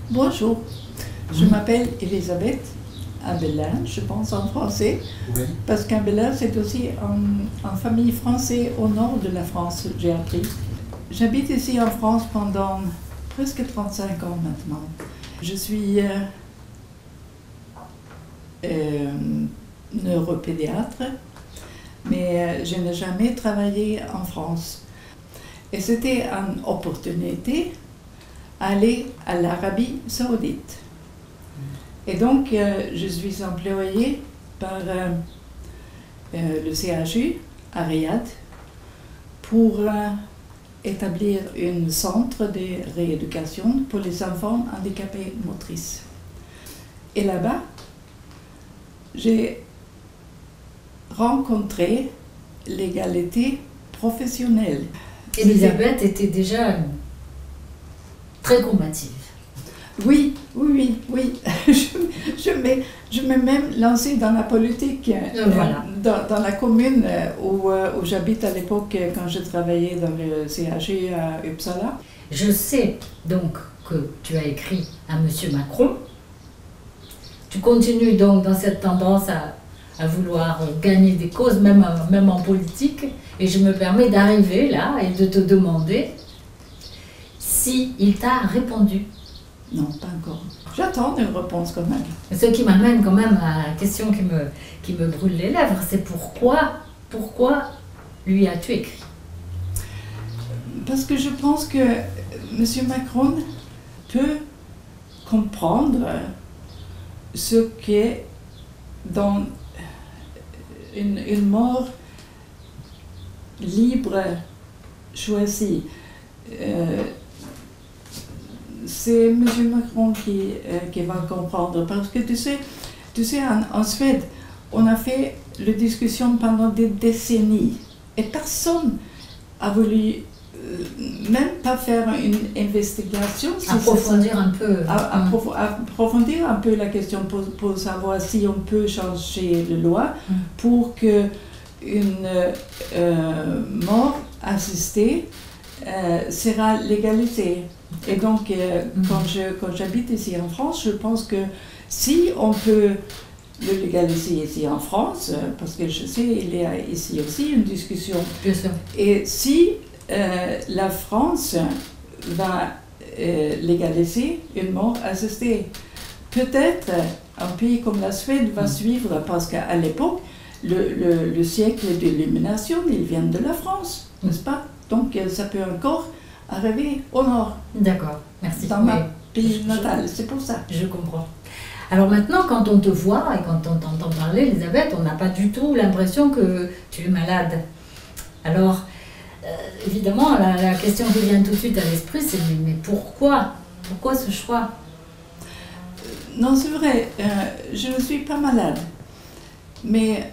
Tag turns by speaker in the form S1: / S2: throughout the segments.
S1: Bonjour, je m'appelle Elisabeth Abelin, je pense en français,
S2: Oui.
S1: parce qu'Abelin c'est aussi en famille française au nord de la France, j'ai appris. J'habite ici en France pendant presque 35 ans maintenant. Je suis neuropédiatre, mais je n'ai jamais travaillé en France. Et c'était une opportunité d'aller à l'Arabie Saoudite. Et donc, je suis employée par le CHU à Riyad pour établir un centre de rééducation pour les enfants handicapés motrices. Et là-bas, j'ai rencontré l'égalité professionnelle.
S3: Elisabeth était déjà très combative.
S1: Oui. Je m'ai même lancée dans la politique,
S3: Voilà.
S1: dans la commune où j'habite à l'époque quand je travaillais dans le CHU à Uppsala.
S3: Je sais donc que tu as écrit à Monsieur Macron. Tu continues donc dans cette tendance à vouloir gagner des causes, même en politique. Et je me permets d'arriver là et de te demander si il t'a répondu.
S1: Non, pas encore. J'attends une réponse quand même.
S3: Ce qui m'amène quand même à la question qui me brûle les lèvres, c'est pourquoi lui as-tu écrit?
S1: Parce que je pense que M. Macron peut comprendre ce qu'est dans une mort libre, choisie. C'est M. Macron qui va comprendre. Parce que tu sais en Suède, on a fait la discussion pendant des décennies. Et personne n'a voulu même pas faire une investigation.
S3: Approfondir un peu.
S1: Approfondir un peu la question pour savoir si on peut changer la loi pour que une mort assistée sera légalisée. Et donc, quand j'habite ici en France, je pense que si on peut le légaliser ici en France, parce que je sais il y a ici aussi une discussion.
S3: Bien sûr.
S1: Et si la France va légaliser une mort assistée, peut-être un pays comme la Suède va suivre, parce qu'à l'époque, le siècle de l'illumination, il vient de la France, n'est-ce pas? Donc ça peut encore arriver au nord.
S3: D'accord, merci.
S1: Dans ma pays natal, c'est pour ça.
S3: Je comprends. Alors maintenant, quand on te voit et quand on t'entend parler, Elisabeth, on n'a pas du tout l'impression que tu es malade. Alors, évidemment, la question qui vient tout de suite à l'esprit, c'est mais pourquoi? Pourquoi ce choix?
S1: Non, c'est vrai, je ne suis pas malade, mais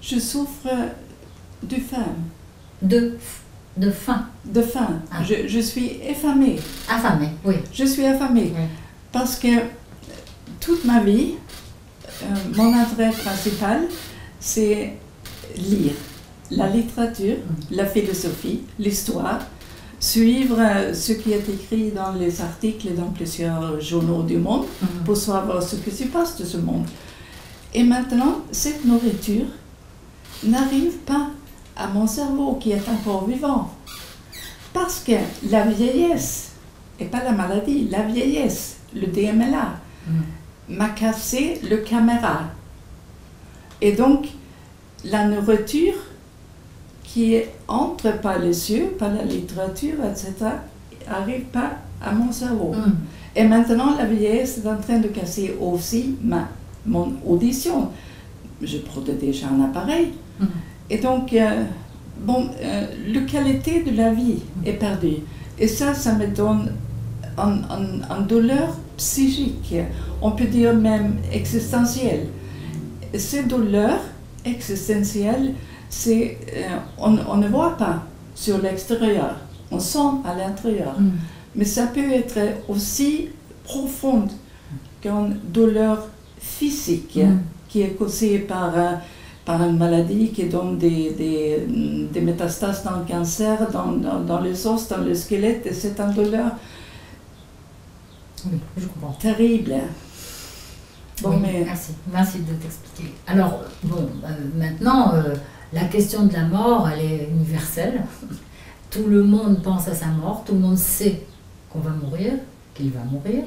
S1: je souffre de faim.
S3: De faim.
S1: De faim.
S3: Ah.
S1: Je suis affamée.
S3: Affamée, oui.
S1: Je suis affamée
S3: Oui.
S1: parce que toute ma vie, mon intérêt principal, c'est lire la littérature, la philosophie, l'histoire, suivre ce qui est écrit dans les articles dans plusieurs journaux du monde pour savoir ce qui se passe de ce monde. Et maintenant, cette nourriture n'arrive pas à mon cerveau qui est encore vivant. Parce que la vieillesse, et pas la maladie, la vieillesse, le DMLA, m'a cassé le caméra. Et donc, la nourriture qui entre par les yeux, par la littérature, etc., n'arrive pas à mon cerveau. Et maintenant, la vieillesse est en train de casser aussi mon audition. Je porte déjà un appareil. Et donc, la qualité de la vie est perdue. Et ça me donne une douleur psychique, on peut dire même existentielle. Ces douleurs existentielles, on ne voit pas sur l'extérieur, on sent à l'intérieur. Mais ça peut être aussi profonde qu'une douleur physique qui est causée par une maladie qui donne des métastases dans le cancer, dans les os, dans le squelette. Et c'est une douleur
S3: Oui, je comprends.
S1: terrible. Bon,
S3: Oui,
S1: mais
S3: merci de t'expliquer. Alors, bon, maintenant, la question de la mort, elle est universelle. Tout le monde pense à sa mort, tout le monde sait qu'on va mourir, qu'il va mourir.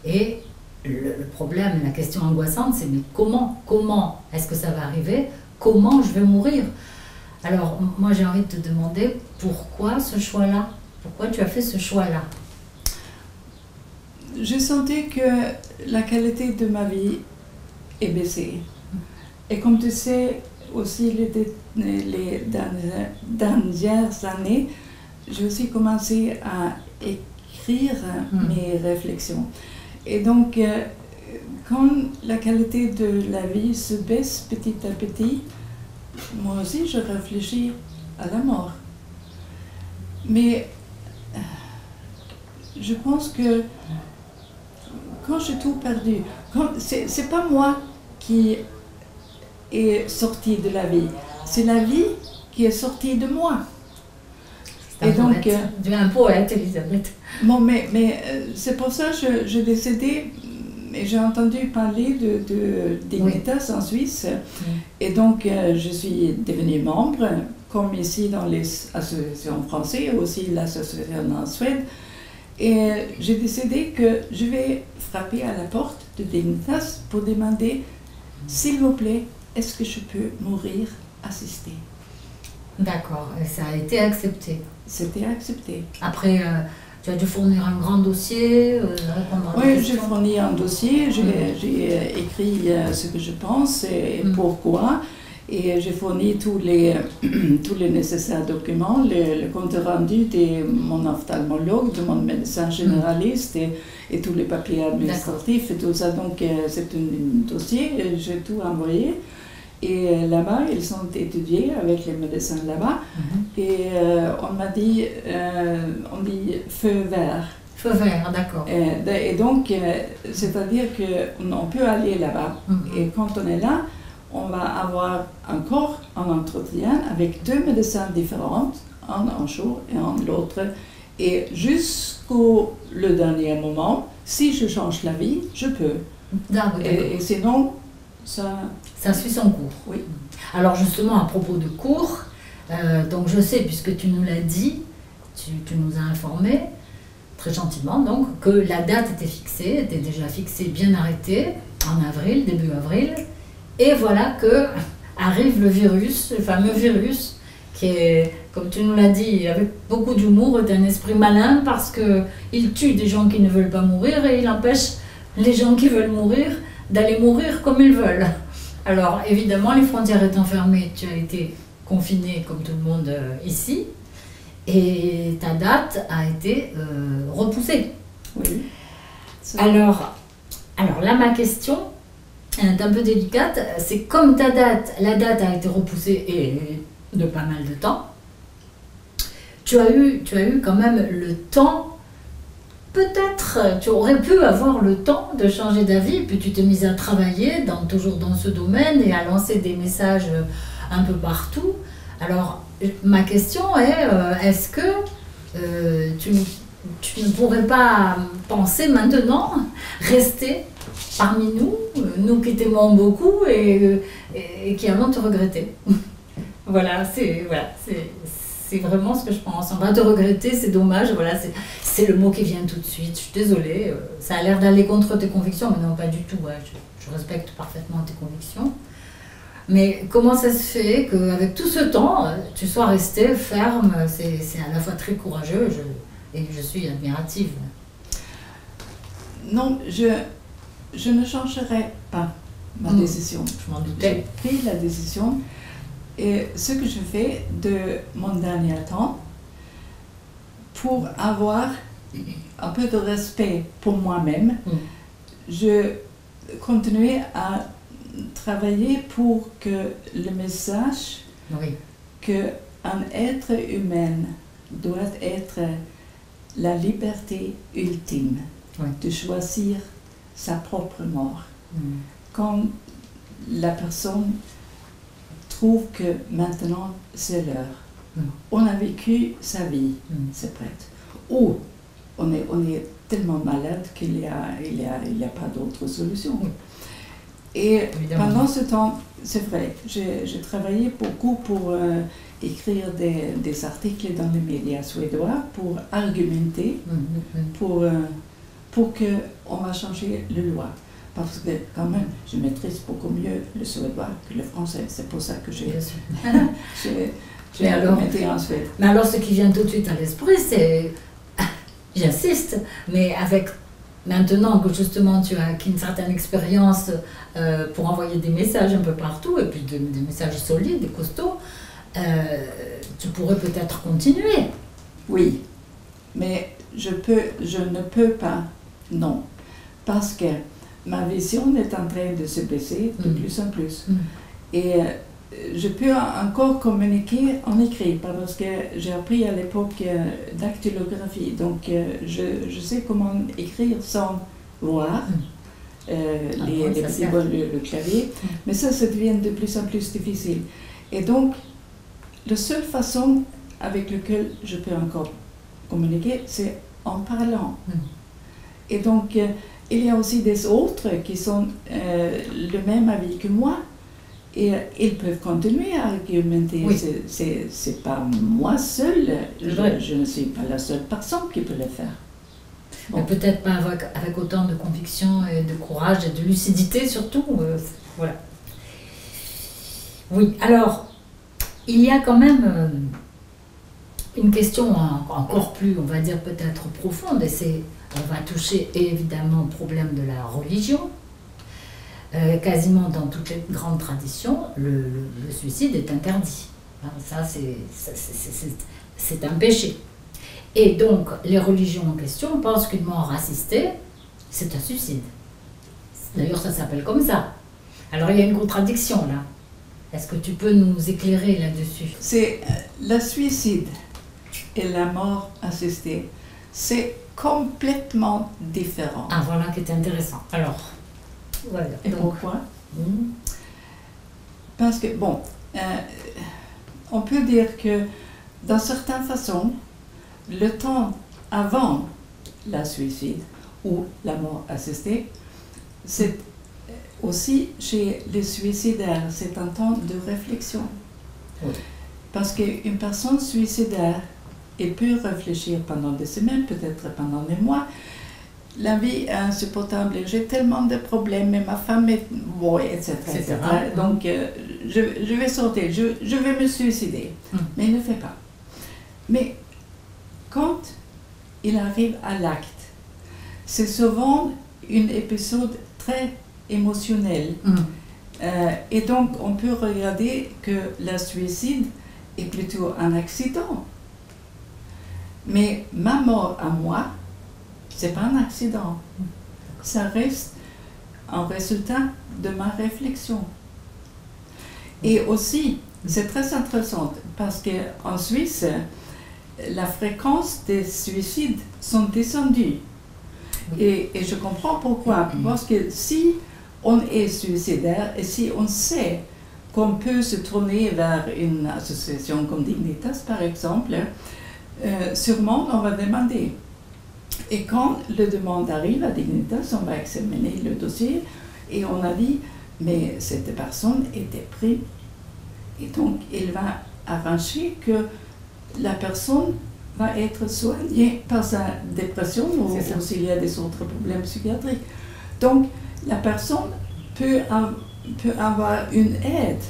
S3: Et le problème, la question angoissante, c'est mais comment est-ce que ça va arriver? Comment je vais mourir? Alors, moi, j'ai envie de te demander pourquoi ce choix-là? Pourquoi tu as fait ce choix-là?
S1: je sentais que la qualité de ma vie est baissée. Et comme tu sais, aussi les dernières années, j'ai aussi commencé à écrire mes réflexions. Et donc, quand la qualité de la vie se baisse petit à petit, moi aussi je réfléchis à la mort. Mais je pense que quand j'ai tout perdu, c'est pas moi qui est sorti de la vie, c'est la vie qui est sortie de moi.
S3: Et donc, tu es un poète, Elisabeth.
S1: Bon, mais c'est pour ça que j'ai décidé, et j'ai entendu parler de Dignitas en Suisse, et donc je suis devenue membre, comme ici dans les associations françaises, aussi l'association en Suède, et j'ai décidé que je vais frapper à la porte de Dignitas pour demander, s'il vous plaît, est-ce que je peux mourir assisté?
S3: D'accord, et ça a été accepté.
S1: C'était accepté.
S3: Après, tu as dû fournir un grand dossier, répondre à des
S1: Oui,
S3: questions.
S1: j'ai fourni un dossier, j'ai écrit ce que je pense et pourquoi, et j'ai fourni tous les nécessaires documents, le compte rendu de mon ophtalmologue, de mon médecin généraliste et tous les papiers administratifs et tout ça. Donc c'est un dossier, j'ai tout envoyé. Et là-bas, ils sont étudiés avec les médecins là-bas. Et on m'a dit, on dit feu vert.
S3: Feu vert, d'accord.
S1: Et donc, c'est-à-dire qu'on peut aller là-bas. Et quand on est là, on va avoir encore un entretien avec deux médecins différents, un en jour et un l'autre. Et jusqu'au le dernier moment, si je change la vie, je peux.
S3: D'accord.
S1: Et sinon, ça
S3: suit son cours.
S1: Oui.
S3: Alors justement, à propos de cours, donc je sais, puisque tu nous l'as dit, tu nous as informé, très gentiment donc, que la date était déjà fixée, bien arrêtée, en avril, début avril, et voilà que arrive le virus, le fameux virus, qui est, comme tu nous l'as dit, avec beaucoup d'humour, est un esprit malin, parce qu'il tue des gens qui ne veulent pas mourir, et il empêche les gens qui veulent mourir d'aller mourir comme ils veulent. Alors évidemment, les frontières étant fermées, tu as été confiné comme tout le monde ici, et ta date a été repoussée.
S1: Oui.
S3: Alors là, ma question est un peu délicate, c'est comme la date a été repoussée et de pas mal de temps, tu as eu quand même le temps. Peut-être tu aurais pu avoir le temps de changer d'avis, puis tu t'es mise à travailler toujours dans ce domaine et à lancer des messages un peu partout. Alors, ma question est, est-ce que tu ne pourrais pas penser maintenant rester parmi nous qui t'aimons beaucoup et qui allons te regretter? Voilà, c'est vraiment ce que je pense. On va te regretter, c'est dommage. Voilà, c'est le mot qui vient tout de suite. Je suis désolée, ça a l'air d'aller contre tes convictions, mais non, pas du tout. Ouais, je respecte parfaitement tes convictions. Mais comment ça se fait qu'avec tout ce temps, tu sois restée ferme? C'est à la fois très courageux et je suis admirative.
S1: Non, je ne changerai pas ma décision.
S3: Je m'en doutais.
S1: J'ai pris la décision. Et ce que je fais de mon dernier temps, pour avoir un peu de respect pour moi-même, je continue à travailler pour que le message qu'un être humain doit être la liberté ultime de choisir sa propre mort. Quand la personne trouve que maintenant c'est l'heure. On a vécu sa vie, c'est prêt. Ou on est tellement malade qu'il n'y a pas d'autre solution. Et
S3: Évidemment.
S1: pendant ce temps, c'est vrai, j'ai travaillé beaucoup pour écrire des articles dans les médias suédois pour argumenter, pour qu'on va changer la loi. Parce que quand même, je maîtrise beaucoup mieux le suédois que le français. C'est pour ça que j'ai argumenté en Suède.
S3: Mais alors, ce qui vient tout de suite à l'esprit, c'est, j'insiste, mais avec maintenant que justement tu as acquis une certaine expérience pour envoyer des messages un peu partout, et puis des messages solides et costauds, tu pourrais peut-être continuer.
S1: Oui, mais je ne peux pas, non, parce que ma vision est en train de se baisser de plus en plus. Et je peux encore communiquer en écrit, parce que j'ai appris à l'époque dactylographie, donc je sais comment écrire sans voir les petits bouts, le clavier, mais ça devient de plus en plus difficile. Et donc, la seule façon avec laquelle je peux encore communiquer, c'est en parlant. Et donc, il y a aussi des autres qui sont le même avis que moi, et ils peuvent continuer à argumenter.
S3: Oui.
S1: C'est pas moi seule, je ne suis pas la seule personne qui peut le faire. Bon.
S3: Mais peut-être pas avec autant de conviction et de courage et de lucidité surtout. Voilà. Oui, alors, il y a quand même une question encore plus, on va dire peut-être profonde, et on va toucher évidemment au problème de la religion. Quasiment dans toutes les grandes traditions, le suicide est interdit. Hein, ça, c'est un péché. Et donc, les religions en question pensent qu'une mort assistée, c'est un suicide. D'ailleurs, ça s'appelle comme ça. Alors, il y a une contradiction là. Est-ce que tu peux nous éclairer là-dessus?
S1: C'est le suicide et la mort assistée, c'est complètement différent.
S3: Ah, voilà qui est intéressant. Alors, voilà.
S1: Et pourquoi? Parce que, bon, on peut dire que, dans certaines façons, le temps avant le suicide ou la mort assistée, c'est aussi chez les suicidaires, c'est un temps de réflexion.
S3: Oui.
S1: Parce qu'une personne suicidaire, elle peut réfléchir pendant des semaines, peut-être pendant des mois. La vie est insupportable, j'ai tellement de problèmes, mais ma femme est... Bon, etc. Donc, je vais sortir, je vais me suicider. Mais il ne le fait pas. Mais quand il arrive à l'acte, c'est souvent un épisode très émotionnel. Et donc, on peut regarder que le suicide est plutôt un accident. Mais ma mort à moi, c'est pas un accident. Ça reste un résultat de ma réflexion. Et aussi, c'est très intéressant parce qu'en Suisse, la fréquence des suicides sont descendues. Et je comprends pourquoi. Parce que si on est suicidaire et si on sait qu'on peut se tourner vers une association comme Dignitas, par exemple, sûrement on va demander. Et quand la demande arrive à Dignitas, on va examiner le dossier et on a dit, mais cette personne est déprimée. Et donc, il va arranger que la personne va être soignée par sa dépression ou s'il y a des autres problèmes psychiatriques. Donc, la personne peut avoir une aide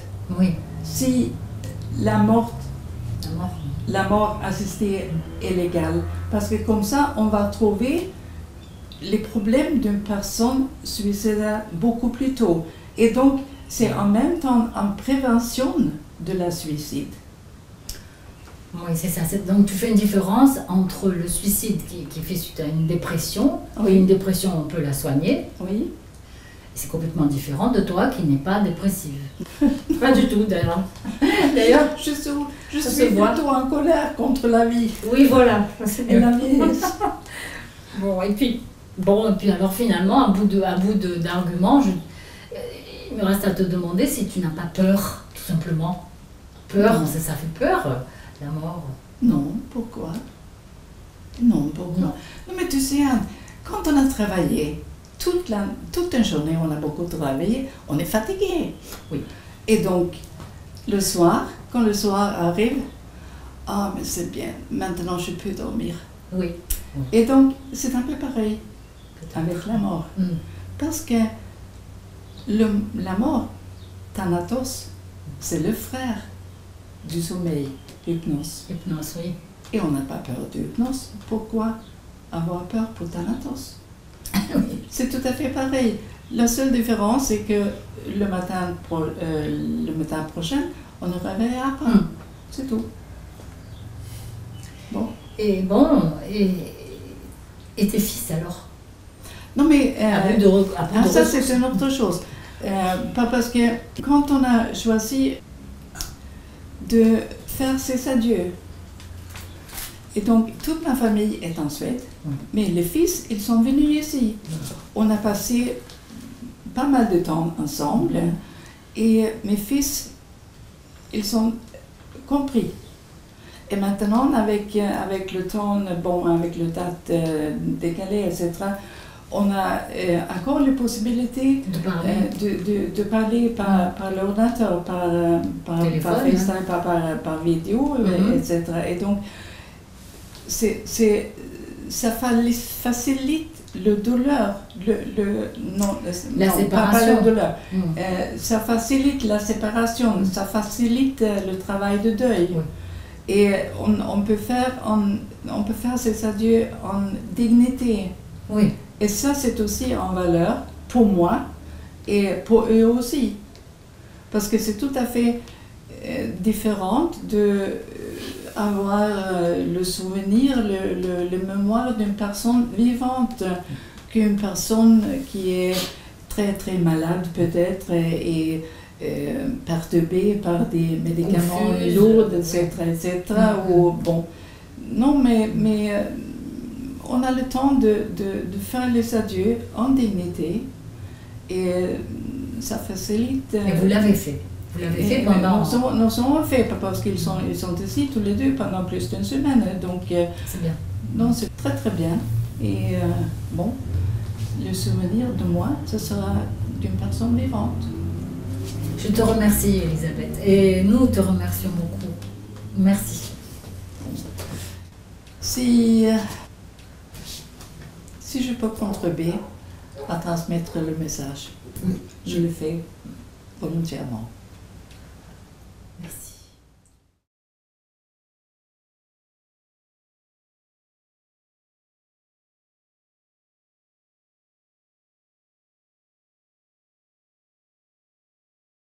S1: si la mort assistée est légale. Parce que comme ça, on va trouver les problèmes d'une personne suicidaire beaucoup plus tôt. Et donc, c'est en même temps en prévention de la suicide.
S3: Oui, c'est ça. Donc, tu fais une différence entre le suicide qui fait suite à une dépression. Oui. Et une dépression, on peut la soigner.
S1: Oui.
S3: C'est complètement différent de toi qui n'es pas dépressive. Pas du tout, d'ailleurs. D'ailleurs,
S1: je suis plutôt en colère contre la vie.
S3: Oui, voilà.
S1: Et la vie.
S3: Et puis alors finalement, à bout d'arguments, il me reste à te demander si tu n'as pas peur, tout simplement. Peur, ça fait peur, la mort.
S1: Non, pourquoi? Non, pourquoi?
S3: Non.
S1: Non, mais tu sais, Anne, quand on a travaillé, toute une journée, on a beaucoup travaillé, on est fatigué.
S3: Oui.
S1: Et donc, le soir, quand le soir arrive, ah, mais c'est bien, maintenant je peux dormir.
S3: Oui.
S1: Et donc, c'est un peu pareil avec la mort. Parce que la mort, Thanatos, c'est le frère du sommeil, hypnose.
S3: Hypnose, oui.
S1: Et on n'a pas peur de l'hypnose. Pourquoi avoir peur pour Thanatos?
S3: Oui.
S1: C'est tout à fait pareil. La seule différence, c'est que le matin prochain, on ne réveillera pas. C'est tout. Bon.
S3: Et bon, et tes fils alors?
S1: Non mais ça
S3: ressources.
S1: c'est une autre chose. Pas parce que quand on a choisi de faire ces adieux, et donc toute ma famille est en Suède, mais les fils, ils sont venus ici. On a passé pas mal de temps ensemble, et mes fils, ils sont compris. Et maintenant, avec le temps, bon, avec le date décalé, etc., on a encore la possibilité de parler par l'ordinateur, par FaceTime, par vidéo, etc. Et donc, ça facilite le douleur,
S3: la séparation.
S1: Pas la douleur. Ça facilite la séparation, ça facilite le travail de deuil. Et on peut faire ces adieux en dignité.
S3: Oui.
S1: Et ça, c'est aussi en valeur pour moi et pour eux aussi. Parce que c'est tout à fait différent d'avoir le souvenir, le mémoire d'une personne vivante qu'une personne qui est très très malade peut-être et perturbée par des médicaments lourds, etc. Ou, bon. Non, mais on a le temps de faire les adieux en dignité et ça facilite.
S3: Et vous l'avez fait. Vous l'avez fait pendant.
S1: Nous avons fait parce qu'ils sont ici tous les deux pendant plus d'une semaine. Donc,
S3: c'est bien.
S1: Donc c'est très très bien. Et bon, le souvenir de moi, ce sera d'une personne vivante.
S3: Je te remercie, Elisabeth. Et nous te remercions beaucoup. Merci.
S1: Si je peux contribuer à transmettre le message, je le fais volontairement.